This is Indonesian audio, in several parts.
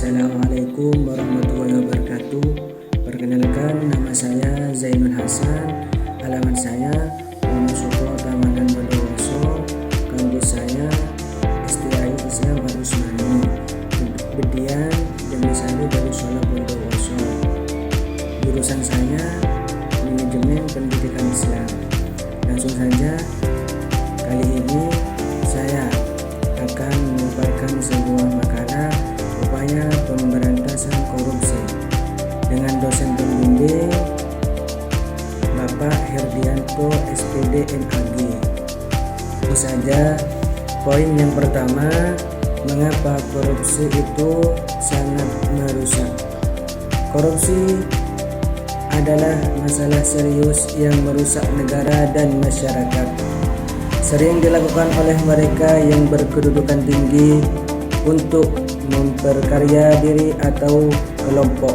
Assalamualaikum warahmatullahi wabarakatuh. Perkenalkan, nama saya Zainul Hasan. Alamat saya Wonosobo Tamanan Bondowoso. Kampus saya STAI Islam Al-Usmani, Bedian Domisili Darussalam Bondowoso. Jurusan saya Manajemen Pendidikan Islam. Langsung saja, kali ini saya akan menyampaikan sebuah makalah upaya pemberantasan korupsi dengan dosen pembimbing Bapak Herdianto SPD MAG. Itu saja. Poin yang pertama, mengapa korupsi itu sangat merusak. Korupsi adalah masalah serius yang merusak negara dan masyarakat. Sering dilakukan oleh mereka yang berkedudukan tinggi untuk memperkaya diri atau kelompok,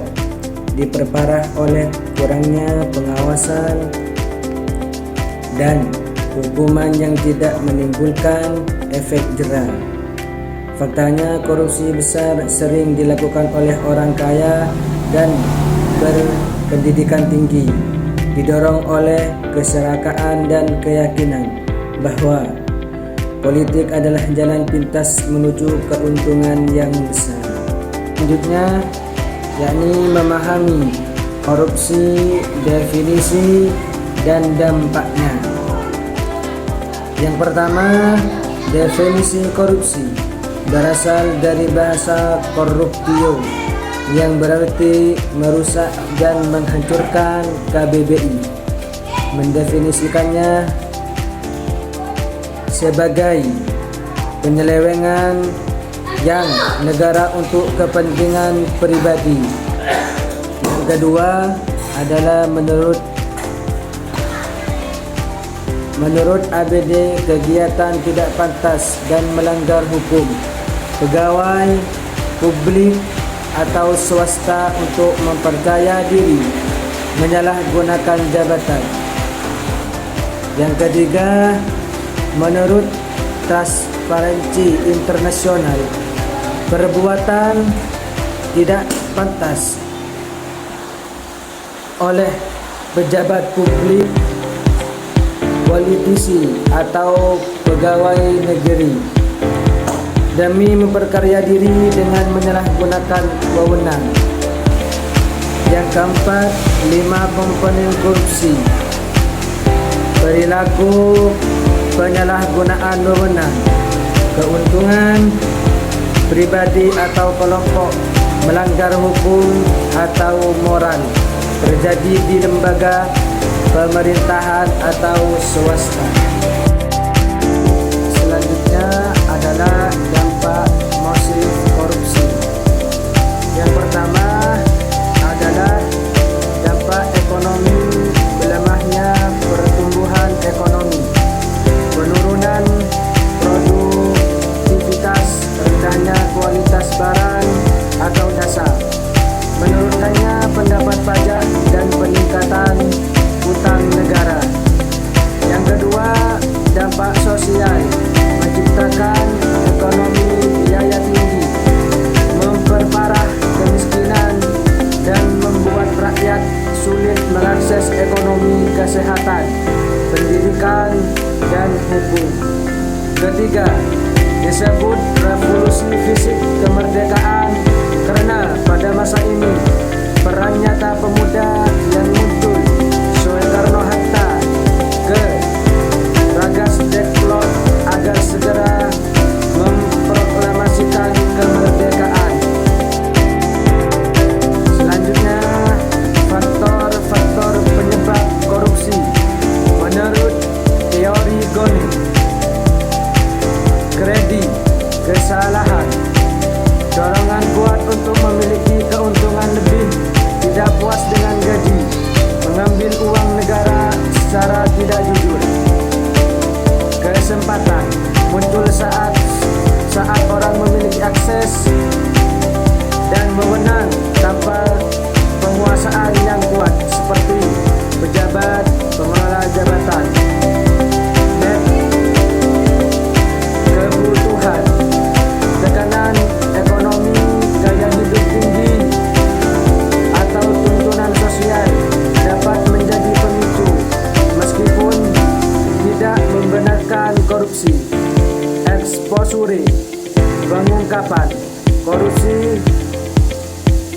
diperparah oleh kurangnya pengawasan dan hukuman yang tidak menimbulkan efek jera. Faktanya, korupsi besar sering dilakukan oleh orang kaya dan berpendidikan tinggi, didorong oleh keserakaan dan keyakinan bahwa politik adalah jalan pintas menuju keuntungan yang besar. Selanjutnya, yakni memahami korupsi, definisi, dan dampaknya. Yang pertama, definisi korupsi berasal dari bahasa corruptio yang berarti merusak dan menghancurkan KBBI. Mendefinisikannya sebagai penyelewengan yang negara untuk kepentingan pribadi. Yang kedua adalah menurut ABD, kegiatan tidak pantas dan melanggar hukum pegawai publik atau swasta untuk memperkaya diri, menyalahgunakan jabatan. Yang ketiga, menurut Transparansi Internasional, perbuatan tidak pantas oleh pejabat publik, politisi, atau pegawai negeri demi memperkaya diri dengan menyalahgunakan wewenang. Yang keempat, 5 komponen korupsi: perilaku penyalahgunaan wewenang, keuntungan pribadi atau kelompok, melanggar hukum atau moral, terjadi di lembaga pemerintahan atau swasta. Selanjutnya adalah dampak masif korupsi. Yang pertama adalah dampak ekonomi: melemahnya pertumbuhan ekonomi, penurunan produktivitas, rendahnya kualitas barang atau jasa, menurunkannya pendapat pajak dan peningkatan utang negara. Yang kedua korupsi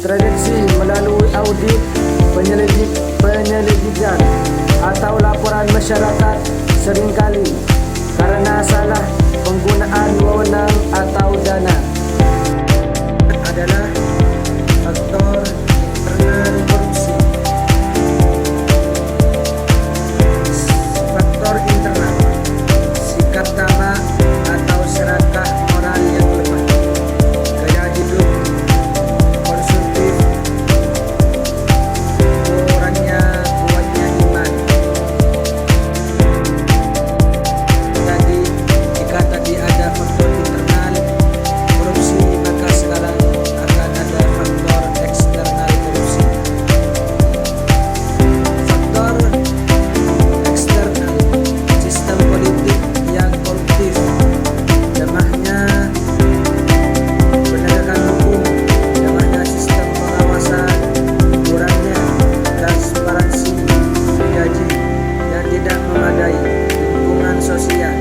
terdeteksi melalui audit, penyelidikan atau laporan masyarakat, seringkali karena salah penggunaan wewenang atau dana. Adalah faktor internal korupsi. Faktor internal, sikap tamak atau serakah moral yang lemah, gaya hidup konsumtif, kurangnya kuatnya iman. Jika tadi ada faktor internal korupsi, maka sekarang akan ada faktor eksternal korupsi. Faktor eksternal, sistem politik yang koruptif, lemahnya penegakan hukum, lemahnya sistem pengawasan, kurangnya transparansi gaji yang tidak memadai, lingkungan sosial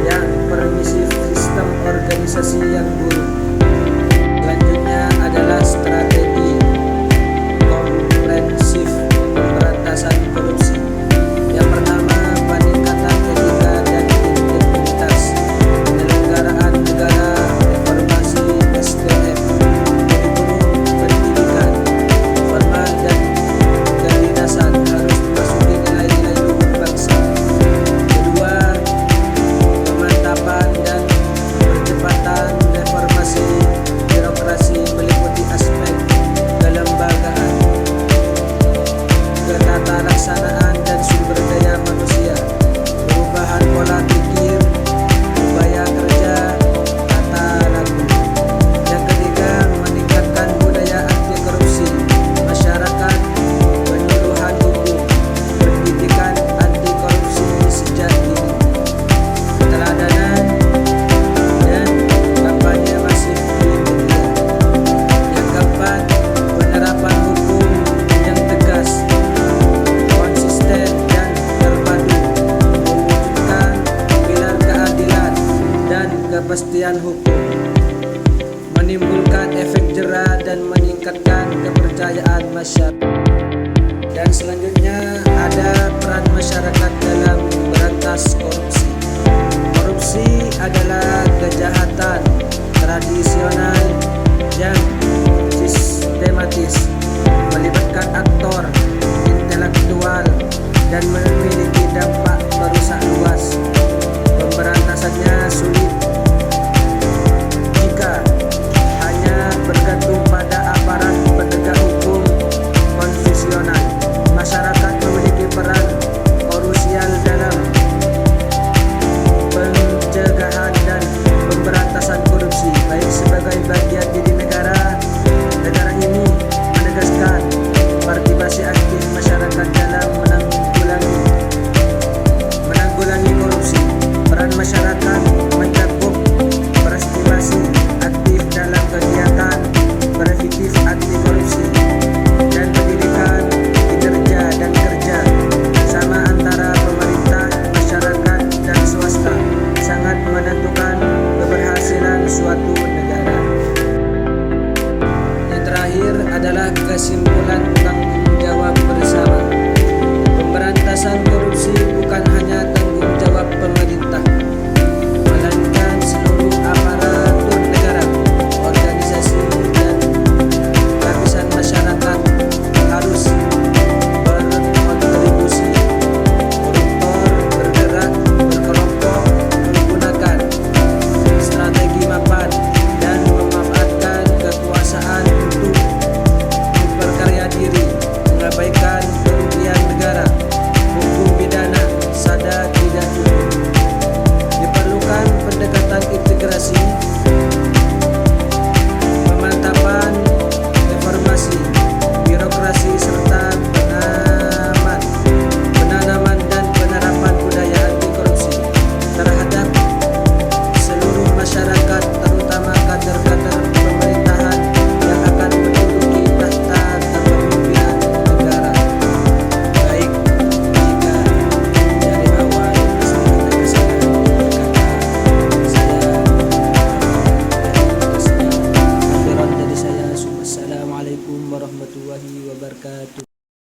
yang permisif, sistem organisasi yang buruk. Selanjutnya adalah strategi komprehensif pemberantasan korupsi. Yang pertama, peningkatan etika dan integritas penyelenggaraan negara, reformasi SDM, kurikulum pendidikan formal dan kedinasan harus memasuki nilai-nilai luhur bangsa. Kedua, pemantapan dan percepatan reformasi birokrasi meliputi aspek kelembagaan, ketatalaksanaan dan sumber daya manusia, perubahan pola pikir, budaya kerja, tata laku. Yang ketiga, meningkatkan budaya anti korupsi masyarakat, penyuluhan hukum, pendidikan anti korupsi sejak dini, keteladanan dan kampanye masif di media. Yang keempat, penerapan hukum yang tegas, konsisten dan terpadu, mewujudkan pilar keadilan dan kepastian hukum, menimbulkan efek jera dan meningkatkan kepercayaan masyarakat. Dan selanjutnya ada peran masyarakat dalam berantas korupsi. Korupsi adalah kejahatan tradisional yang sistematis, melibatkan aktor intelektual dan memiliki dampak merusak luas. Pemberantasannya sulit jika hanya bergantung pada aparat penegak hukum konvensional. Masyarakat memiliki peran krusial dalam pencegahan dan pemberantasan korupsi, baik sebagai bagian diri negara. Negara ini menegaskan partisipasi aktif masyarakat dalam menanggulangi korupsi. Peran masyarakat mencakup partisipasi aktif dalam kegiatan preventif anti korupsi dan pendidikan, kinerja dan kerja sama antara pemerintah, masyarakat dan swasta sangat menentukan keberhasilan suatu negara. Yang terakhir adalah kesimpulan tanggung jawab bersama. Pemberantasan korupsi bukan hanya tanggung jawab pemerintah, melainkan seluruh aparatur negara, organisasi dan lapisan masyarakat harus berkontribusi. Koruptor bergerak berkelompok, menggunakan strategi mapan dan memanfaatkan kekuasaan untuk memperkaya diri. wabarakatuh.